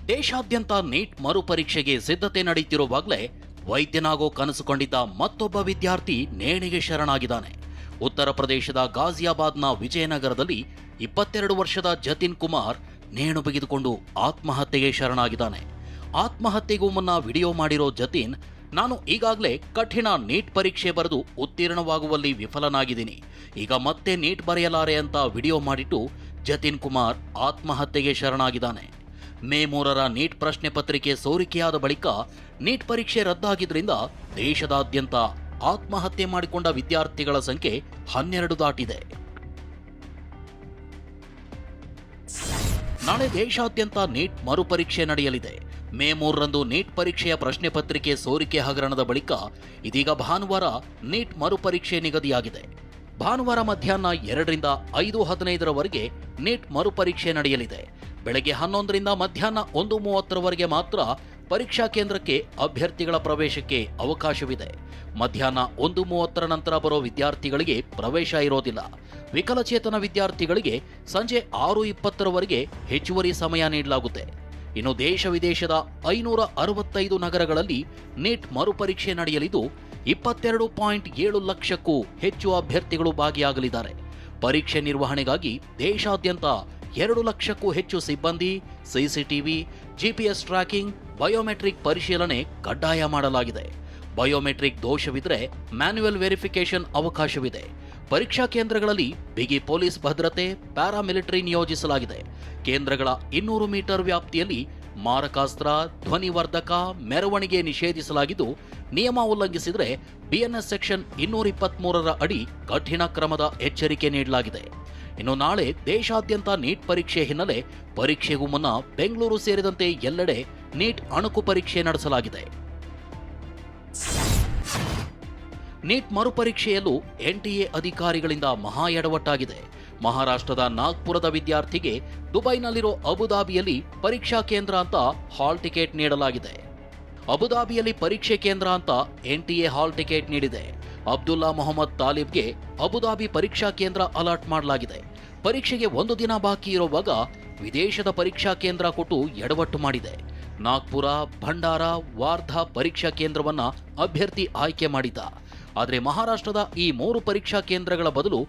ದೇಶಾದ್ಯಂತ ನೀಟ್ ಮರುಪರೀಕ್ಷೆಗೆ ಸಿದ್ಧತೆ ನಡೆಯುತ್ತಿರುವಾಗಲೇ ವೈದ್ಯನಾಗೋ ಕನಸುಕೊಂಡಿದ್ದ ಮತ್ತೊಬ್ಬ ವಿದ್ಯಾರ್ಥಿ ನೇಣಿಗೆ ಶರಣಾಗಿದ್ದಾನೆ. ಉತ್ತರ ಪ್ರದೇಶದ ಗಾಜಿಯಾಬಾದ್ನ ವಿಜಯನಗರದಲ್ಲಿ 22 ವರ್ಷದ ಜತಿನ್ ಕುಮಾರ್ ನೇಣು ಬಿಗಿದುಕೊಂಡು ಆತ್ಮಹತ್ಯೆಗೆ ಶರಣಾಗಿದ್ದಾನೆ. ಆತ್ಮಹತ್ಯೆಗೂ ಮುನ್ನ ವಿಡಿಯೋ ಮಾಡಿರೋ ಜತಿನ್, ನಾನು ಈಗಾಗಲೇ ಕಠಿಣ ನೀಟ್ ಪರೀಕ್ಷೆ ಬರೆದು ಉತ್ತೀರ್ಣವಾಗುವಲ್ಲಿ ವಿಫಲನಾಗಿದ್ದೀನಿ, ಈಗ ಮತ್ತೆ ನೀಟ್ ಬರೆಯಲಾರೆ ಅಂತ ವಿಡಿಯೋ ಮಾಡಿಟ್ಟು ಜತಿನ್ ಕುಮಾರ್ ಆತ್ಮಹತ್ಯೆಗೆ ಶರಣಾಗಿದ್ದಾನೆ. ಮೇ 3ರ ನೀಟ್ ಪ್ರಶ್ನೆ ಪತ್ರಿಕೆ ಸೋರಿಕೆಯಾದ ಬಳಿಕ ನೀಟ್ ಪರೀಕ್ಷೆ ರದ್ದಾಗಿದ್ದರಿಂದ ದೇಶದಾದ್ಯಂತ ಆತ್ಮಹತ್ಯೆ ಮಾಡಿಕೊಂಡ ವಿದ್ಯಾರ್ಥಿಗಳ ಸಂಖ್ಯೆ 12 ದಾಟಿದೆ. ನಾಳೆ ದೇಶಾದ್ಯಂತ ನೀಟ್ ಮರುಪರೀಕ್ಷೆ ನಡೆಯಲಿದೆ. ಮೇ 3ರಂದು ನೀಟ್ ಪರೀಕ್ಷೆಯ ಪ್ರಶ್ನೆ ಪತ್ರಿಕೆ ಸೋರಿಕೆ ಹಗರಣದ ಬಳಿಕ ಇದೀಗ ಭಾನುವಾರ ನೀಟ್ ಮರುಪರೀಕ್ಷೆ ನಿಗದಿಯಾಗಿದೆ. ಭಾನುವಾರ ಮಧ್ಯಾಹ್ನ 2ರಿಂದ 5:15ರವರೆಗೆ ನೀಟ್ ಮರುಪರೀಕ್ಷೆ ನಡೆಯಲಿದೆ. ಬೆಳಗ್ಗೆ 11ರಿಂದ ಮಧ್ಯಾಹ್ನ 1:30ರವರೆಗೆ ಮಾತ್ರ ಪರೀಕ್ಷಾ ಕೇಂದ್ರಕ್ಕೆ ಅಭ್ಯರ್ಥಿಗಳ ಪ್ರವೇಶಕ್ಕೆ ಅವಕಾಶವಿದೆ. ಮಧ್ಯಾಹ್ನ 1:30ರ ನಂತರ ಬರೋ ವಿದ್ಯಾರ್ಥಿಗಳಿಗೆ ಪ್ರವೇಶ ಇರೋದಿಲ್ಲ. ವಿಕಲಚೇತನ ವಿದ್ಯಾರ್ಥಿಗಳಿಗೆ ಸಂಜೆ 6:20ರವರೆಗೆ ಹೆಚ್ಚುವರಿ ಸಮಯ ನೀಡಲಾಗುತ್ತೆ. ಇನ್ನು ದೇಶ ವಿದೇಶದ 565 ನಗರಗಳಲ್ಲಿ ನೀಟ್ ಮರುಪರೀಕ್ಷೆ ನಡೆಯಲಿದ್ದು 22.7 ಲಕ್ಷಕ್ಕೂ ಹೆಚ್ಚು ಅಭ್ಯರ್ಥಿಗಳು ಭಾಗಿಯಾಗಲಿದ್ದಾರೆ. ಪರೀಕ್ಷೆ ನಿರ್ವಹಣೆಗಾಗಿ ದೇಶಾದ್ಯಂತ 2 ಲಕ್ಷಕ್ಕೂ ಹೆಚ್ಚು ಸಿಬ್ಬಂದಿ, ಸಿಸಿಟಿವಿ, ಜಿಪಿಎಸ್ ಟ್ರ್ಯಾಕಿಂಗ್, ಬಯೋಮೆಟ್ರಿಕ್ ಪರಿಶೀಲನೆ ಕಡ್ಡಾಯ ಮಾಡಲಾಗಿದೆ. ಬಯೋಮೆಟ್ರಿಕ್ ದೋಷವಿದ್ರೆ ಮ್ಯಾನ್ಯುಯಲ್ ವೆರಿಫಿಕೇಶನ್ ಅವಕಾಶವಿದೆ. ಪರೀಕ್ಷಾ ಕೇಂದ್ರಗಳಲ್ಲಿ ಬಿಗಿ ಪೊಲೀಸ್ ಭದ್ರತೆ, ಪ್ಯಾರಾಮಿಲಿಟರಿ ನಿಯೋಜಿಸಲಾಗಿದೆ. ಕೇಂದ್ರಗಳ 200 ಮೀಟರ್ ವ್ಯಾಪ್ತಿಯಲ್ಲಿ ಮಾರಕಾಸ್ತ್ರ, ಧ್ವನಿವರ್ಧಕ, ಮೆರವಣಿಗೆ ನಿಷೇಧಿಸಲಾಗಿದ್ದು, ನಿಯಮ ಉಲ್ಲಂಘಿಸಿದರೆ ಬಿಎನ್ಎಸ್ ಸೆಕ್ಷನ್ 223ರ ಅಡಿ ಕಠಿಣ ಕ್ರಮದ ಎಚ್ಚರಿಕೆ ನೀಡಲಾಗಿದೆ. ಇನ್ನು ನಾಳೆ ದೇಶಾದ್ಯಂತ ನೀಟ್ ಪರೀಕ್ಷೆ ಹಿನ್ನೆಲೆ ಪರೀಕ್ಷೆಗೂ ಮುನ್ನ ಬೆಂಗಳೂರು ಸೇರಿದಂತೆ ಎಲ್ಲೆಡೆ ನೀಟ್ ಅಣುಕು ಪರೀಕ್ಷೆ ನಡೆಸಲಾಗಿದೆ. ನೀಟ್ ಮರುಪರೀಕ್ಷೆಯಲ್ಲೂ ಎನ್ಟಿಎ ಅಧಿಕಾರಿಗಳಿಂದ ಮಹಾ ಎಡವಟ್ಟಾಗಿದೆ. ಮಹಾರಾಷ್ಟ್ರದ ನಾಗ್ಪುರದ ವಿದ್ಯಾರ್ಥಿಗೆ ದುಬೈನಲ್ಲಿರೋ ಅಬುದಾಬಿಯಲ್ಲಿ ಪರೀಕ್ಷಾ ಕೇಂದ್ರ ಅಂತ ಹಾಲ್ ಟಿಕೆಟ್ ನೀಡಲಾಗಿದೆ. ಅಬುದಾಬಿಯಲ್ಲಿ ಪರೀಕ್ಷೆ ಕೇಂದ್ರ ಅಂತ ಎನ್ಟಿಎ ಹಾಲ್ ಟಿಕೆಟ್ ನೀಡಿದೆ. ಅಬ್ದುಲ್ಲಾ ಮೊಹಮ್ಮದ್ ತಾಲಿಬ್ಗೆ ಅಬುದಾಬಿ ಪರೀಕ್ಷಾ ಕೇಂದ್ರ ಅಲಾಟ್ ಮಾಡಲಾಗಿದೆ. ಪರೀಕ್ಷೆಗೆ 1 ದಿನ ಬಾಕಿ ಇರುವಾಗ ವಿದೇಶದ ಪರೀಕ್ಷಾ ಕೇಂದ್ರ ಕೊಟ್ಟು ಎಡವಟ್ಟು ಮಾಡಿದೆ. ನಾಗ್ಪುರ, ಭಂಡಾರ, ವಾರ್ಧಾ ಪರೀಕ್ಷಾ ಕೇಂದ್ರವನ್ನ ಅಭ್ಯರ್ಥಿ ಆಯ್ಕೆ ಮಾಡಿದ್ದ. ಆದರೆ ಮಹಾರಾಷ್ಟ್ರದ ಈ 3 ಪರೀಕ್ಷಾ ಕೇಂದ್ರಗಳ ಬದಲು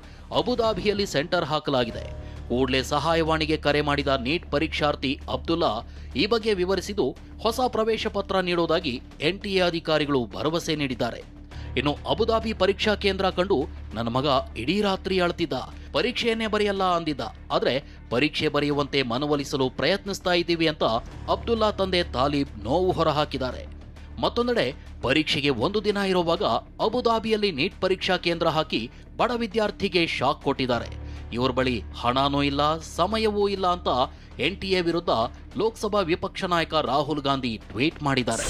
ಅಬುದಾಬಿಯಲ್ಲಿ ಸೆಂಟರ್ ಹಾಕಲಾಗಿದೆ. ಕೂಡಲೇ ಸಹಾಯವಾಣಿಗೆ ಕರೆ ಮಾಡಿದ ನೀಟ್ ಪರೀಕ್ಷಾರ್ಥಿ ಅಬ್ದುಲ್ಲಾ ಈ ಬಗ್ಗೆ ವಿವರಿಸಿದ್ದು, ಹೊಸ ಪ್ರವೇಶ ಪತ್ರ ನೀಡೋದಾಗಿ ಎನ್ಟಿಎ ಅಧಿಕಾರಿಗಳು ಭರವಸೆ ನೀಡಿದ್ದಾರೆ. ಇನ್ನು ಅಬುದಾಬಿ ಪರೀಕ್ಷಾ ಕೇಂದ್ರ ಕಂಡು ನನ್ನ ಮಗ ಇಡೀ ರಾತ್ರಿ ಅಳ್ತಿದ್ದ, ಪರೀಕ್ಷೆಯನ್ನೇ ಬರೆಯಲ್ಲ ಅಂದಿದ್ದ. ಆದರೆ ಪರೀಕ್ಷೆ ಬರೆಯುವಂತೆ ಮನವೊಲಿಸಲು ಪ್ರಯತ್ನಿಸ್ತಾ ಇದ್ದೀವಿ ಅಂತ ಅಬ್ದುಲ್ಲಾ ತಂದೆ ತಾಲಿಬ್ ನೋವು ಹೊರಹಾಕಿದ್ದಾರೆ. ಮತ್ತೊಂದೆಡೆ ಪರೀಕ್ಷೆಗೆ 1 ದಿನ ಇರುವಾಗ ಅಬುದಾಬಿಯಲ್ಲಿ ನೀಟ್ ಪರೀಕ್ಷಾ ಕೇಂದ್ರ ಹಾಕಿ ಬಡ ವಿದ್ಯಾರ್ಥಿಗೆ ಶಾಕ್ ಕೊಟ್ಟಿದ್ದಾರೆ. ಇವರ ಬಳಿ ಹಣನೂ ಇಲ್ಲ, ಸಮಯವೂ ಇಲ್ಲ ಅಂತ ಎನ್ಟಿಎ ವಿರುದ್ಧ ಲೋಕಸಭಾ ವಿಪಕ್ಷ ನಾಯಕ ರಾಹುಲ್ ಗಾಂಧಿ ಟ್ವೀಟ್ ಮಾಡಿದ್ದಾರೆ.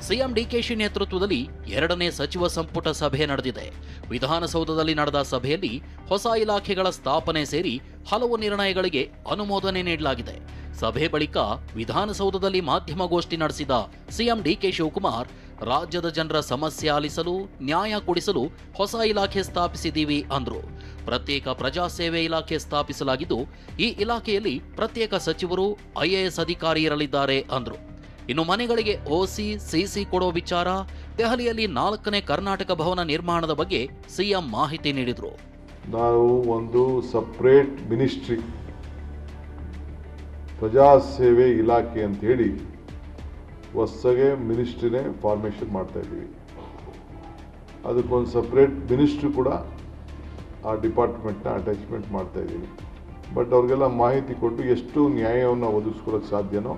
ಸಿಎಂ ಡಿಕೆಶಿ ನೇತೃತ್ವದಲ್ಲಿ 2ನೇ ಸಚಿವ ಸಂಪುಟ ಸಭೆ ನಡೆದಿದೆ. ವಿಧಾನಸೌಧದಲ್ಲಿ ನಡೆದ ಸಭೆಯಲ್ಲಿ ಹೊಸ ಇಲಾಖೆಗಳ ಸ್ಥಾಪನೆ ಸೇರಿ ಹಲವು ನಿರ್ಣಯಗಳಿಗೆ ಅನುಮೋದನೆ ನೀಡಲಾಗಿದೆ. ಸಭೆ ಬಳಿಕ ವಿಧಾನಸೌಧದಲ್ಲಿ ಮಾಧ್ಯಮಗೋಷ್ಠಿ ನಡೆಸಿದ ಸಿಎಂ ಡಿಕೆ ಶಿವಕುಮಾರ್, ರಾಜ್ಯದ ಜನರ ಸಮಸ್ಯೆ ಆಲಿಸಲು, ನ್ಯಾಯ ಕೊಡಿಸಲು ಹೊಸ ಇಲಾಖೆ ಸ್ಥಾಪಿಸಿದ್ದೀವಿ ಅಂದ್ರು. ಪ್ರತ್ಯೇಕ ಪ್ರಜಾಸೇವೆ ಇಲಾಖೆ ಸ್ಥಾಪಿಸಲಾಗಿದ್ದು, ಈ ಇಲಾಖೆಯಲ್ಲಿ ಪ್ರತ್ಯೇಕ ಸಚಿವರು, ಐಎಎಸ್ ಅಧಿಕಾರಿ ಇರಲಿದ್ದಾರೆ ಅಂದ್ರು. ಇನ್ನು ಮನೆಗಳಿಗೆ ಓಸಿ, ಸಿಸಿ ಕೊಡೋ ವಿಚಾರ, ದೆಹಲಿಯಲ್ಲಿ 4ನೇ ಕರ್ನಾಟಕ ಭವನ ನಿರ್ಮಾಣದ ಬಗ್ಗೆ ಸಿಎಂ ಮಾಹಿತಿ ನೀಡಿದ್ರು. ನಾವು ಒಂದು ಸಪರೇಟ್ ಮಿನಿಸ್ಟ್ರಿ, ಪ್ರಜಾಸೇವೆ ಇಲಾಖೆ ಅಂತ ಹೇಳಿ ಹೊಸಗೆ ಮಿನಿಸ್ಟ್ರಿನೇ ಫಾರ್ಮೇಷನ್ ಮಾಡ್ತಾ ಇದ್ದೀವಿ. ಅದಕ್ಕೊಂದು ಸಪ್ರೇಟ್ ಮಿನಿಸ್ಟ್ರಿ ಕೂಡ ಆ ಡಿಪಾರ್ಟ್ಮೆಂಟ್ನ ಅಟ್ಯಾಚ್ಮೆಂಟ್ ಮಾಡ್ತಾ ಇದ್ದೀವಿ. ಬಟ್ ಅವ್ರಿಗೆಲ್ಲ ಮಾಹಿತಿ ಕೊಟ್ಟು ಎಷ್ಟು ನ್ಯಾಯವನ್ನು ಒದಗಿಸ್ಕೊಳ್ಳೋಕ್ಕೆ ಸಾಧ್ಯನೋ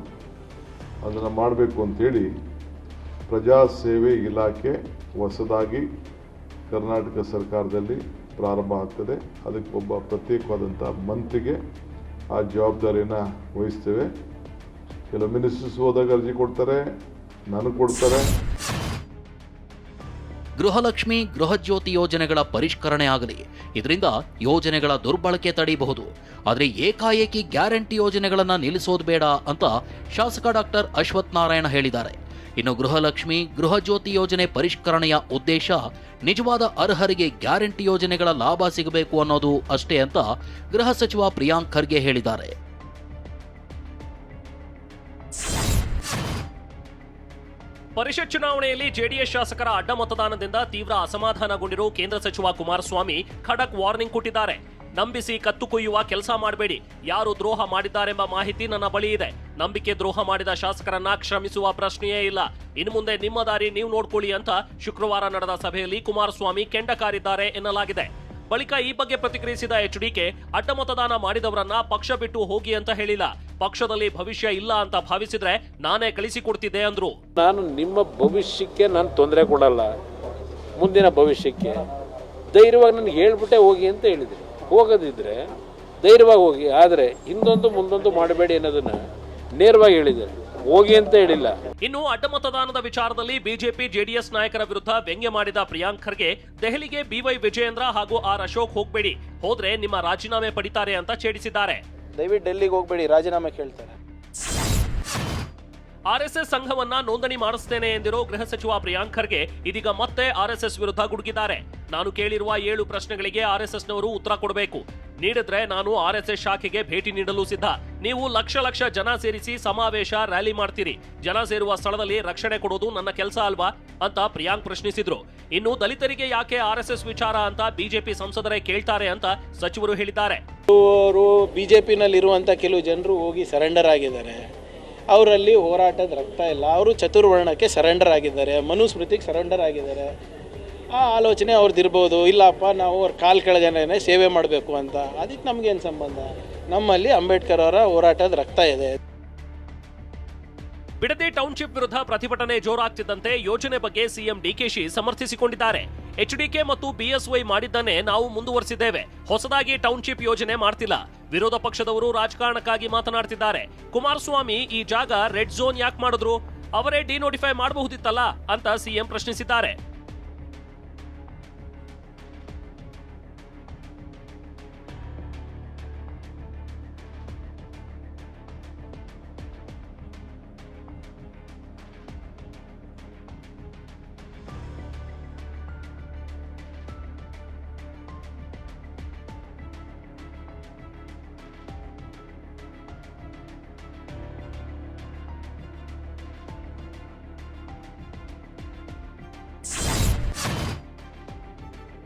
ಅದನ್ನು ಮಾಡಬೇಕು ಅಂಥೇಳಿ ಪ್ರಜಾಸೇವೆ ಇಲಾಖೆ ಹೊಸದಾಗಿ ಕರ್ನಾಟಕ ಸರ್ಕಾರದಲ್ಲಿ ಪ್ರಾರಂಭ ಆಗ್ತದೆ. ಅದಕ್ಕೆ ಒಬ್ಬ ಪ್ರತ್ಯೇಕವಾದಂಥ ಮಂತ್ರಿಗೆ ಆ ಜವಾಬ್ದಾರಿಯನ್ನು ವಹಿಸ್ತೇವೆ. ಕೆಲವು ಮಿನಿಸ್ಟರ್ಸ್ ಹೋದಾಗ ಅರ್ಜಿ ಕೊಡ್ತಾರೆ, ನನಗೆ ಕೊಡ್ತಾರೆ. ಗೃಹಲಕ್ಷ್ಮಿ, ಗೃಹಜ್ಯೋತಿ ಯೋಜನೆಗಳ ಪರಿಷ್ಕರಣೆ ಆಗಲಿ, ಇದರಿಂದ ಯೋಜನೆಗಳ ದುರ್ಬಳಕೆ ತಡೆಯಬಹುದು. ಆದರೆ ಏಕಾಏಕಿ ಗ್ಯಾರಂಟಿ ಯೋಜನೆಗಳನ್ನು ನಿಲ್ಲಿಸೋದು ಬೇಡ ಅಂತ ಶಾಸಕ ಡಾಕ್ಟರ್ ಅಶ್ವಥ್ ನಾರಾಯಣ ಹೇಳಿದ್ದಾರೆ. ಇನ್ನು ಗೃಹಲಕ್ಷ್ಮಿ, ಗೃಹಜ್ಯೋತಿ ಯೋಜನೆ ಪರಿಷ್ಕರಣೆಯ ಉದ್ದೇಶ ನಿಜವಾದ ಅರ್ಹರಿಗೆ ಗ್ಯಾರಂಟಿ ಯೋಜನೆಗಳ ಲಾಭ ಸಿಗಬೇಕು ಅನ್ನೋದು ಅಷ್ಟೇ ಅಂತ ಗೃಹ ಸಚಿವ ಪ್ರಿಯಾಂಕ್ ಖರ್ಗೆ ಹೇಳಿದ್ದಾರೆ. ಪರಿಷತ್ ಚುನಾವಣೆಯಲ್ಲಿ ಜೆಡಿಎಸ್ ಶಾಸಕರ ಅಡ್ಡ ಮತದಾನದಿಂದ ತೀವ್ರ ಅಸಮಾಧಾನಗೊಂಡಿರುವ ಕೇಂದ್ರ ಸಚಿವ ಕುಮಾರಸ್ವಾಮಿ ಖಡಕ್ ವಾರ್ನಿಂಗ್ ಕೊಟ್ಟಿದ್ದಾರೆ. ನಂಬಿಸಿ ಕತ್ತು ಕೊಯ್ಯುವ ಕೆಲಸ ಮಾಡಬೇಡಿ. ಯಾರು ದ್ರೋಹ ಮಾಡಿದ್ದಾರೆಂಬ ಮಾಹಿತಿ ನನ್ನ ಬಳಿ ಇದೆ. ನಂಬಿಕೆ ದ್ರೋಹ ಮಾಡಿದ ಶಾಸಕರನ್ನ ಕ್ಷಮಿಸುವ ಪ್ರಶ್ನೆಯೇ ಇಲ್ಲ. ಇನ್ನು ಮುಂದೆ ನಿಮ್ಮ ದಾರಿ ನೀವು ನೋಡ್ಕೊಳ್ಳಿ ಅಂತ ಶುಕ್ರವಾರ ನಡೆದ ಸಭೆಯಲ್ಲಿ ಕುಮಾರಸ್ವಾಮಿ ಕೆಂಡ ಕಾರಿದ್ದಾರೆ ಎನ್ನಲಾಗಿದೆ. ಬಳಿಕ ಈ ಬಗ್ಗೆ ಪ್ರತಿಕ್ರಿಯಿಸಿದ ಎಚ್ಡಿಕೆ, ಅಡ್ಡ ಮತದಾನ ಮಾಡಿದವರನ್ನ ಪಕ್ಷ ಬಿಟ್ಟು ಹೋಗಿ ಅಂತ ಹೇಳಿಲ್ಲ. ಪಕ್ಷದಲ್ಲಿ ಭವಿಷ್ಯ ಇಲ್ಲ ಅಂತ ಭಾವಿಸಿದ್ರೆ ನಾನೇ ಕಳಿಸಿಕೊಡ್ತಿದ್ದೆ ಅಂದ್ರು. ನಾನು ನಿಮ್ಮ ಭವಿಷ್ಯಕ್ಕೆ ನಾನು ತೊಂದರೆ ಕೊಡಲ್ಲ. ಮುಂದಿನ ಭವಿಷ್ಯಕ್ಕೆ ಧೈರ್ಯವಾಗಿ ನನಗೆ ಹೇಳ್ಬಿಟ್ಟೆ ಹೋಗಿ ಅಂತ ಹೇಳಿದ್ರಿ. ಹೋಗೋದಿದ್ರೆ ಧೈರ್ಯವಾಗಿ ಹೋಗಿ, ಆದರೆ ಹಿಂದೊಂದು ಮುಂದೊಂದು ಮಾಡಬೇಡಿ ಅನ್ನೋದನ್ನ ನೇರವಾಗಿ ಹೇಳಿದ್ದಾರೆ. ಹೋಗಿ ಅಂತ ಹೇಳಿಲ್ಲ. ಇನ್ನು ಅಡ್ಡ ಮತದಾನದ ವಿಚಾರದಲ್ಲಿ ಬಿಜೆಪಿ ಜೆಡಿಎಸ್ ನಾಯಕರ ವಿರುದ್ಧ ವ್ಯಂಗ್ಯ ಮಾಡಿದ ಪ್ರಿಯಾಂಕ್ ಖರ್ಗೆ ದೆಹಲಿಗೆ ಬಿವೈ ವಿಜಯೇಂದ್ರ ಹಾಗೂ ಆರ್ ಅಶೋಕ್ ಹೋಗ್ಬೇಡಿ, ಹೋದ್ರೆ ನಿಮ್ಮ ರಾಜೀನಾಮೆ ಪಡಿತಾರೆ ಅಂತ ಛೇಡಿಸಿದ್ದಾರೆ. ದಯವಿಟ್ಟು ಡೆಲ್ಲಿಗೆ ಹೋಗ್ಬೇಡಿ, ರಾಜೀನಾಮೆ ಕೇಳ್ತಾರೆ. ಆರ್ಎಸ್ಎಸ್ ಸಂಘವನ್ನ ನೋಂದಣಿ ಮಾಡಿಸ್ತೇನೆ ಎಂದಿರೋ ಗೃಹ ಸಚಿವ ಪ್ರಿಯಾಂಕ್ ಖರ್ಗೆ ಇದೀಗ ಮತ್ತೆ ಆರ್ಎಸ್ಎಸ್ ವಿರುದ್ಧ ಗುಡುಗಿದ್ದಾರೆ. ನಾನು ಕೇಳಿರುವ 7 ಪ್ರಶ್ನೆಗಳಿಗೆ ಆರ್ಎಸ್ಎಸ್ನವರು ಉತ್ತರ ಕೊಡಬೇಕು. ನೀಡಿದ್ರೆ ನಾನು ಆರ್ಎಸ್ಎಸ್ ಶಾಖೆಗೆ ಭೇಟಿ ನೀಡಲು ಸಿದ್ಧ. ನೀವು ಲಕ್ಷ ಜನ ಸೇರಿಸಿ ಸಮಾವೇಶ ರ್ಯಾಲಿ ಮಾಡ್ತೀರಿ. ಜನ ಸೇರುವ ಸ್ಥಳದಲ್ಲಿ ರಕ್ಷಣೆ ಕೊಡೋದು ನನ್ನ ಕೆಲಸ ಅಲ್ವಾ ಅಂತ ಪ್ರಿಯಾಂಕ್ ಪ್ರಶ್ನಿಸಿದ್ರು. ಇನ್ನು ದಲಿತರಿಗೆ ಯಾಕೆ ಆರ್ಎಸ್ಎಸ್ ವಿಚಾರ ಅಂತ ಬಿಜೆಪಿ ಸಂಸದರೇ ಕೇಳ್ತಾರೆ ಅಂತ ಸಚಿವರು ಹೇಳಿದ್ದಾರೆ. ಅವರು ಬಿಜೆಪಿನಲ್ಲಿರುವಂಥ ಕೆಲವು ಜನರು ಹೋಗಿ ಸರೆಂಡರ್ ಆಗಿದ್ದಾರೆ. ಅವರಲ್ಲಿ ಹೋರಾಟದ ರಕ್ತ ಇಲ್ಲ. ಅವರು ಚತುರ್ವರ್ಣಕ್ಕೆ ಸರೆಂಡರ್ ಆಗಿದ್ದಾರೆ, ಮನುಸ್ಮೃತಿಗೆ ಸರೆಂಡರ್ ಆಗಿದ್ದಾರೆ. ಆ ಆಲೋಚನೆ ಅವ್ರದ್ದಿರ್ಬೋದು. ಇಲ್ಲಪ್ಪ ನಾವು ಅವ್ರ ಕಾಲು ಕೆಳಗನೆ ಸೇವೆ ಮಾಡಬೇಕು ಅಂತ. ಅದಕ್ಕೆ ನಮಗೇನು ಸಂಬಂಧ? ನಮ್ಮಲ್ಲಿ ಅಂಬೇಡ್ಕರ್ ಅವರ ಹೋರಾಟದ ರಕ್ತ ಇದೆ. ಬಿಡದಿ ಟೌನ್ಶಿಪ್ ವಿರುದ್ಧ ಪ್ರತಿಭಟನೆ ಜೋರಾಗ್ತಿದ್ದಂತೆ ಯೋಜನೆ ಬಗ್ಗೆ ಸಿಎಂ ಡಿಕೆಶಿ ಸಮರ್ಥಿಸಿಕೊಂಡಿದ್ದಾರೆ. ಎಚ್ಡಿಕೆ ಮತ್ತು ಬಿಎಸ್ವೈ ಮಾಡಿದ್ದನ್ನೇ ನಾವು ಮುಂದುವರೆಸಿದ್ದೇವೆ. ಹೊಸದಾಗಿ ಟೌನ್ಶಿಪ್ ಯೋಜನೆ ಮಾಡ್ತಿಲ್ಲ. ವಿರೋಧ ಪಕ್ಷದವರು ರಾಜಕಾರಣಕ್ಕಾಗಿ ಮಾತನಾಡ್ತಿದ್ದಾರೆ. ಕುಮಾರಸ್ವಾಮಿ ಈ ಜಾಗ ರೆಡ್ ಝೋನ್ ಯಾಕೆ ಮಾಡಿದ್ರು? ಅವರೇ ಡಿನೋಟಿಫೈ ಮಾಡಬಹುದಿತ್ತಲ್ಲ ಅಂತ ಸಿಎಂ ಪ್ರಶ್ನಿಸಿದ್ದಾರೆ.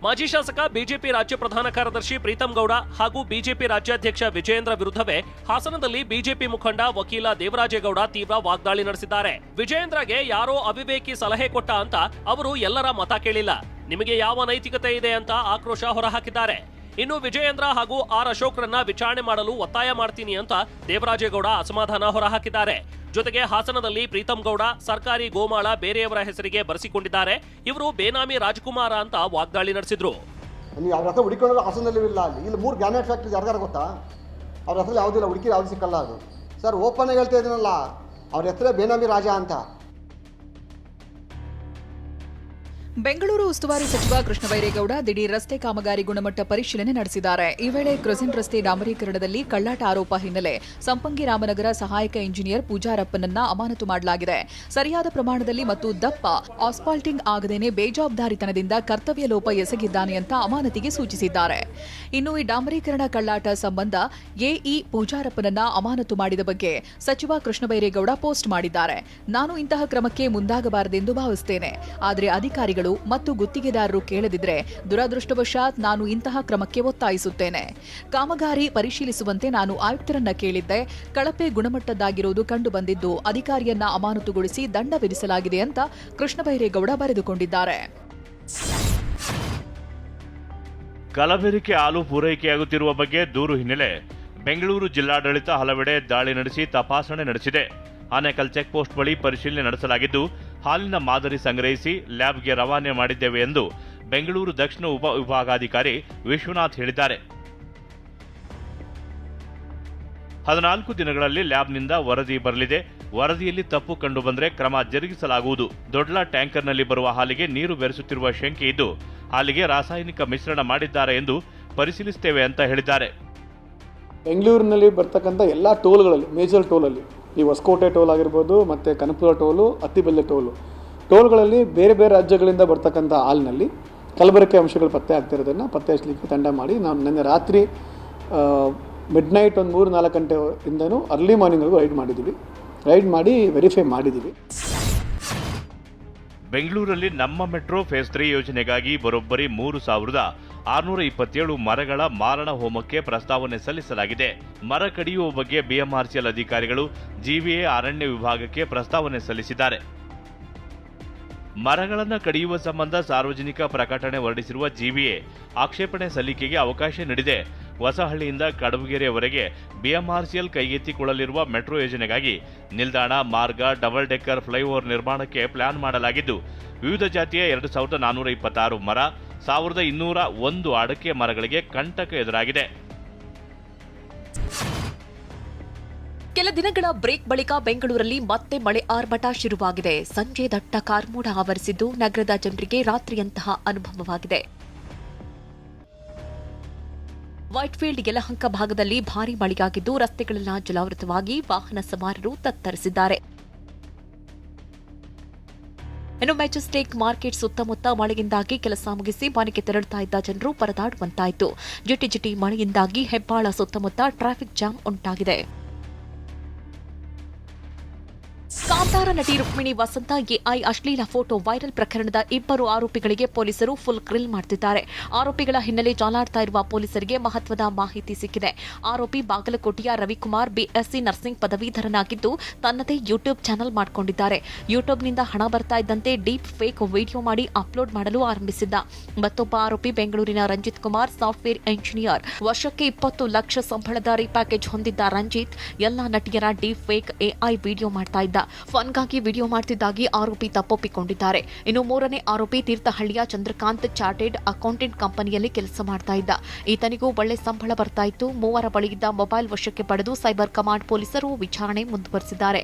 ಮಾಜಿ ಶಾಸಕ ಬಿಜೆಪಿ ರಾಜ್ಯ ಪ್ರಧಾನ ಕಾರ್ಯದರ್ಶಿ ಪ್ರೀತಂ ಗೌಡ ಹಾಗೂ ಬಿಜೆಪಿ ರಾಜ್ಯಾಧ್ಯಕ್ಷ ವಿಜಯೇಂದ್ರ ವಿರುದ್ಧವೇ ಹಾಸನದಲ್ಲಿ ಬಿಜೆಪಿ ಮುಖಂಡ ವಕೀಲ ದೇವರಾಜೇಗೌಡ ತೀವ್ರ ವಾಗ್ದಾಳಿ ನಡೆಸಿದ್ದಾರೆ. ವಿಜಯೇಂದ್ರಗೆ ಯಾರೋ ಅವಿವೇಕಿ ಸಲಹೆ ಕೊಟ್ಟ ಅಂತ ಅವರು ಎಲ್ಲರ ಮತ ಕೇಳಿಲ್ಲ. ನಿಮಗೆ ಯಾವ ನೈತಿಕತೆ ಇದೆ ಅಂತ ಆಕ್ರೋಶ ಹೊರಹಾಕಿದ್ದಾರೆ. ಇನ್ನು ವಿಜಯೇಂದ್ರ ಹಾಗೂ ಆರ್ ಅಶೋಕ್ರನ್ನ ವಿಚಾರಣೆ ಮಾಡಲು ಒತ್ತಾಯ ಮಾಡ್ತೀನಿ ಅಂತ ದೇವರಾಜೇಗೌಡ ಅಸಮಾಧಾನ ಹೊರಹಾಕಿದ್ದಾರೆ. ಜೊತೆಗೆ ಹಾಸನದಲ್ಲಿ ಪ್ರೀತಂ ಗೌಡ ಸರ್ಕಾರಿ ಗೋಮಾಳ ಬೇರೆಯವರ ಹೆಸರಿಗೆ ಬರೆಸಿಕೊಂಡಿದ್ದಾರೆ. ಇವರು ಬೇನಾಮಿ ರಾಜ್ಕುಮಾರ ಅಂತ ವಾಗ್ದಾಳಿ ನಡೆಸಿದ್ರು. ನೀವು ಅವ್ರ ಹತ್ರ ಹುಡುಕೊಂಡು ಹಾಸನದಲ್ಲಿ ಇಲ್ಲ. ಇಲ್ಲಿ 3 ಗ್ರಾನೈಟ್ ಫ್ಯಾಕ್ಟ್ರಿ ಯಾರ್ಗಾರ ಗೊತ್ತಾ? ಅವ್ರ ಹತ್ರ ಯಾವುದಿಲ್ಲ, ಹುಡುಕಿ ಯಾವ್ದು ಸಿಕ್ಕಲ್ಲ. ಅದು ಸರ್ ಓಪನ್ ಆಗಿ ಹೇಳ್ತಾ ಇದೀನಲ್ಲ, ಅವ್ರ ಹೆಸರೇ ಬೇನಾಮಿ ರಾಜ ಅಂತ. ಬೆಂಗಳೂರು ಉಸ್ತುವಾರಿ ಸಚಿವ ಕೃಷ್ಣ ಬೈರೇಗೌಡ ದಿಢೀರ್ ರಸ್ತೆ ಕಾಮಗಾರಿ ಗುಣಮಟ್ಟ ಪರಿಶೀಲನೆ ನಡೆಸಿದ್ದಾರೆ. ಈ ವೇಳೆ ಕ್ರೆಸೆಂಟ್ ರಸ್ತೆ ಡಾಂಬರೀಕರಣದಲ್ಲಿ ಕಳ್ಳಾಟ ಆರೋಪ ಹಿನ್ನೆಲೆ ಸಂಪಂಗಿ ರಾಮನಗರ ಸಹಾಯಕ ಇಂಜಿನಿಯರ್ ಪೂಜಾರಪ್ಪನನ್ನ ಅಮಾನತು ಮಾಡಲಾಗಿದೆ. ಸರಿಯಾದ ಪ್ರಮಾಣದಲ್ಲಿ ಮತ್ತು ದಪ್ಪ ಆಸ್ಫಾಲ್ಟಿಂಗ್ ಆಗದೇನೆ ಬೇಜವಾಬ್ದಾರಿತನದಿಂದ ಕರ್ತವ್ಯ ಲೋಪ ಎಸಗಿದ್ದಾನೆ ಅಂತ ಅಮಾನತಿಗೆ ಸೂಚಿಸಿದ್ದಾರೆ. ಇನ್ನು ಈ ಡಾಂಬರೀಕರಣ ಕಳ್ಳಾಟ ಸಂಬಂಧ ಎಇ ಪೂಜಾರಪ್ಪನನ್ನ ಅಮಾನತು ಮಾಡಿದ ಬಗ್ಗೆ ಸಚಿವ ಕೃಷ್ಣ ಬೈರೇಗೌಡ ಪೋಸ್ಟ್ ಮಾಡಿದ್ದಾರೆ. ನಾನು ಇಂತಹ ಕ್ರಮಕ್ಕೆ ಮುಂದಾಗಬಾರದೆಂದು ಭಾವಿಸುತ್ತೇನೆ. ಆದರೆ ಅಧಿಕಾರಿಗಳು ಮತ್ತು ಗುತ್ತಿಗೆದಾರರು ಕೇಳದಿದ್ರೆ ದುರದೃಷ್ಟವಶಾತ್ ನಾನು ಇಂತಹ ಕ್ರಮಕ್ಕೆ ಒತ್ತಾಯಿಸುತ್ತೇನೆ. ಕಾಮಗಾರಿ ಪರಿಶೀಲಿಸುವಂತೆ ನಾನು ಆಯುಕ್ತರನ್ನ ಕೇಳಿದ್ದೆ. ಕಳಪೆ ಗುಣಮಟ್ಟದ್ದಾಗಿರುವುದು ಕಂಡು ಬಂದಿದ್ದು ಅಧಿಕಾರಿಯನ್ನ ಅಮಾನತುಗೊಳಿಸಿ ದಂಡ ವಿಧಿಸಲಾಗಿದೆ ಅಂತ ಕೃಷ್ಣ ಬೈರೇಗೌಡ ಬರೆದುಕೊಂಡಿದ್ದಾರೆ. ಕಲಬೆರಕೆ ಹಾಲು ಪೂರೈಕೆಯಾಗುತ್ತಿರುವ ಬಗ್ಗೆ ದೂರು ಹಿನ್ನೆಲೆ ಬೆಂಗಳೂರು ಜಿಲ್ಲಾಡಳಿತ ಹಲವೆಡೆ ದಾಳಿ ನಡೆಸಿ ತಪಾಸಣೆ ನಡೆಸಿದೆ. ಆನೇಕಲ್ ಚೆಕ್ ಪೋಸ್ಟ್ ಬಳಿ ಪರಿಶೀಲನೆ ನಡೆಸಲಾಗಿದ್ದು ಹಾಲಿನ ಮಾದರಿ ಸಂಗ್ರಹಿಸಿ ಲ್ಯಾಬ್ಗೆ ರವಾನೆ ಮಾಡಿದ್ದೇವೆ ಎಂದು ಬೆಂಗಳೂರು ದಕ್ಷಿಣ ಉಪ ವಿಭಾಗಾಧಿಕಾರಿ ವಿಶ್ವನಾಥ್ ಹೇಳಿದ್ದಾರೆ. 14 ದಿನಗಳಲ್ಲಿ ಲ್ಯಾಬ್ನಿಂದ ವರದಿ ಬರಲಿದೆ. ವರದಿಯಲ್ಲಿ ತಪ್ಪು ಕಂಡುಬಂದರೆ ಕ್ರಮ ಜರುಗಿಸಲಾಗುವುದು. ದೊಡ್ಡ ಟ್ಯಾಂಕರ್ನಲ್ಲಿ ಬರುವ ಹಾಲಿಗೆ ನೀರು ಬೆರೆಸುತ್ತಿರುವ ಶಂಕೆ ಇದ್ದು ಹಾಲಿಗೆ ರಾಸಾಯನಿಕ ಮಿಶ್ರಣ ಮಾಡಿದ್ದಾರೆ ಎಂದು ಪರಿಶೀಲಿಸುತ್ತೇವೆ ಅಂತ ಹೇಳಿದ್ದಾರೆ. ಬೆಂಗಳೂರಿನಲ್ಲಿ ಬರ್ತಕ್ಕಂಥ ಎಲ್ಲ ಟೋಲ್ಗಳಲ್ಲಿ, ಮೇಜರ್ ಟೋಲಲ್ಲಿ, ಈ ಹೊಸಕೋಟೆ ಟೋಲ್ ಆಗಿರ್ಬೋದು, ಮತ್ತು ಕನಕಪುರ ಟೋಲು, ಅತ್ತಿಬೆಲೆ ಟೋಲ್ಗಳಲ್ಲಿ ಬೇರೆ ಬೇರೆ ರಾಜ್ಯಗಳಿಂದ ಬರ್ತಕ್ಕಂಥ ಹಾಲಿನಲ್ಲಿ ಕಲಬೆರಕೆ ಅಂಶಗಳು ಪತ್ತೆ ಆಗ್ತಿರೋದನ್ನು ಪತ್ತೆ ಹಚ್ಚಲಿಕ್ಕೆ ತಂಡ ಮಾಡಿ ನಾವು ನಿನ್ನೆ ರಾತ್ರಿ ಮಿಡ್ನೈಟ್ ಒಂದು 3-4 ಗಂಟೆಯಿಂದನೂ ಅರ್ಲಿ ಮಾರ್ನಿಂಗ್ವರೆಗೂ ರೈಡ್ ಮಾಡಿ ವೆರಿಫೈ ಮಾಡಿದ್ದೀವಿ. ಬೆಂಗಳೂರಲ್ಲಿ ನಮ್ಮ ಮೆಟ್ರೋ ಫೇಸ್ 3 ಯೋಜನೆಗಾಗಿ ಬರೋಬ್ಬರಿ 3,627 ಮರಗಳ ಮಾರಣ ಹೋಮಕ್ಕೆ ಪ್ರಸ್ತಾವನೆ ಸಲ್ಲಿಸಲಾಗಿದೆ. ಮರ ಕಡಿಯುವ ಬಗ್ಗೆ ಬಿಎಂಆರ್ಸಿಎಲ್ ಅಧಿಕಾರಿಗಳು ಜಿವಿಎ ಅರಣ್ಯ ವಿಭಾಗಕ್ಕೆ ಪ್ರಸ್ತಾವನೆ ಸಲ್ಲಿಸಿದ್ದಾರೆ. ಮರಗಳನ್ನು ಕಡಿಯುವ ಸಂಬಂಧ ಸಾರ್ವಜನಿಕ ಪ್ರಕಟಣೆ ಹೊರಡಿಸಿರುವ ಜಿವಿಎ ಆಕ್ಷೇಪಣೆ ಸಲ್ಲಿಕೆಗೆ ಅವಕಾಶ ನೀಡಿದೆ. ಹೊಸಹಳ್ಳಿಯಿಂದ ಕಡಬಗೆರೆಯವರೆಗೆ ಬಿಎಂಆರ್ಸಿಎಲ್ ಕೈಗೆತ್ತಿಕೊಳ್ಳಲಿರುವ ಮೆಟ್ರೋ ಯೋಜನೆಗಾಗಿ ನಿಲ್ದಾಣ, ಮಾರ್ಗ, ಡಬಲ್ ಡೆಕ್ಕರ್ ಫ್ಲೈಓವರ್ ನಿರ್ಮಾಣಕ್ಕೆ ಪ್ಲಾನ್ ಮಾಡಲಾಗಿದ್ದು, ವಿವಿಧ ಜಾತಿಯ 2,426 ಮರ, 1,201 ಅಡಕೆ ಮರಗಳಿಗೆ ಕಂಟಕ ಎದುರಾಗಿದೆ. ಕೆಲ ದಿನಗಳ ಬ್ರೇಕ್ ಬಳಿಕ ಬೆಂಗಳೂರಲ್ಲಿ ಮತ್ತೆ ಮಳೆ ಆರ್ಭಟ ಶುರುವಾಗಿದೆ. ಸಂಜೆ ದಟ್ಟ ಕಾರ್ಮೋಡ ಆವರಿಸಿದ್ದು ನಗರದ ಜನರಿಗೆ ರಾತ್ರಿಯಂತಹ ಅನುಭವವಾಗಿದೆ. ವೈಟ್ಫೀಲ್ಡ್ ಯಲಹಂಕ ಭಾಗದಲ್ಲಿ ಭಾರೀ ಮಳೆಯಾಗಿದ್ದು ರಸ್ತೆಗಳೆಲ್ಲ ಜಲಾವೃತವಾಗಿ ವಾಹನ ಸವಾರರು ತತ್ತರಿಸಿದ್ದಾರೆ. ಇನ್ನು ಮೆಜೆಸ್ಟಿಕ್ ಮಾರ್ಕೆಟ್ ಸುತ್ತಮುತ್ತ ಮಳೆಯಿಂದಾಗಿ ಕೆಲಸ ಮುಗಿಸಿ ಮನೆಗೆ ತೆರಳುತ್ತಾ ಇದ್ದ ಜನರು ಪರದಾಡುವಂತಾಯಿತು. ಜಿಟಿ ಮಳೆಯಿಂದಾಗಿ ಹೆಬ್ಬಾಳ ಸುತ್ತಮುತ್ತ ಟ್ರಾಫಿಕ್ ಜಾಮ್ ಉಂಟಾಗಿದೆ. ಕಾಂತಾರ ನಟಿ ರುಕ್ಮಿಣಿ ವಸಂತ ಎಐ ಅಶ್ಲೀಲ ಫೋಟೋ ವೈರಲ್ ಪ್ರಕರಣದ 2 ಆರೋಪಿಗಳಿಗೆ ಪೊಲೀಸರು ಫುಲ್ ಗ್ರಿಲ್ ಮಾಡುತ್ತಿದ್ದಾರೆ. ಆರೋಪಿಗಳ ಹಿನ್ನೆಲೆ ಜಾಲಾಡ್ತಾ ಇರುವ ಪೊಲೀಸರಿಗೆ ಮಹತ್ವದ ಮಾಹಿತಿ ಸಿಕ್ಕಿದೆ. ಆರೋಪಿ ಬಾಗಲಕೋಟೆಯ ರವಿಕುಮಾರ್ ಬಿಎಸ್ಸಿ ನರ್ಸಿಂಗ್ ಪದವೀಧರನಾಗಿದ್ದು ತನ್ನದೇ ಯೂಟ್ಯೂಬ್ ಚಾನೆಲ್ ಮಾಡಿಕೊಂಡಿದ್ದಾರೆ. ಯೂಟ್ಯೂಬ್ನಿಂದ ಹಣ ಬರ್ತಾ ಇದ್ದಂತೆ ಡೀಪ್ ಫೇಕ್ ವಿಡಿಯೋ ಮಾಡಿ ಅಪ್ಲೋಡ್ ಮಾಡಲು ಆರಂಭಿಸಿದ್ದ. ಮತ್ತೊಬ್ಬ ಆರೋಪಿ ಬೆಂಗಳೂರಿನ ರಂಜಿತ್ ಕುಮಾರ್, ಸಾಫ್ಟ್ವೇರ್ ಎಂಜಿನಿಯರ್. ವರ್ಷಕ್ಕೆ 20 ಲಕ್ಷ ಸಂಬಳದ ಪ್ಯಾಕೇಜ್ ಹೊಂದಿದ್ದ ರಂಜಿತ್ ಎಲ್ಲಾ ನಟಿಯರ ಡೀಪ್ ಫೇಕ್ ಎಐ ವಿಡಿಯೋ ಮಾಡ್ತಾ ಇದ್ದ. ಫನ್ಗಾಗಿ ವಿಡಿಯೋ ಮಾಡ್ತಿದ್ದಾಗಿ ಆರೋಪಿ ತಪ್ಪೊಪ್ಪಿಕೊಂಡಿದ್ದಾರೆ. ಇನ್ನು 3ನೇ ಆರೋಪಿ ತೀರ್ಥಹಳ್ಳಿಯ ಚಂದ್ರಕಾಂತ್ ಚಾರ್ಟೆಡ್ ಅಕೌಂಟೆಂಟ್ ಕಂಪನಿಯಲ್ಲಿ ಕೆಲಸ ಮಾಡ್ತಾ ಇದ್ದ. ಈತನಿಗೂ ಒಳ್ಳೆ ಸಂಬಳ ಬರ್ತಾ ಇತ್ತು. 3 ಬಳಿಯಿದ್ದ ಮೊಬೈಲ್ ವಶಕ್ಕೆ ಪಡೆದು ಸೈಬರ್ ಕಮಾಂಡ್ ಪೊಲೀಸರು ವಿಚಾರಣೆ ಮುಂದುವರೆಸಿದ್ದಾರೆ.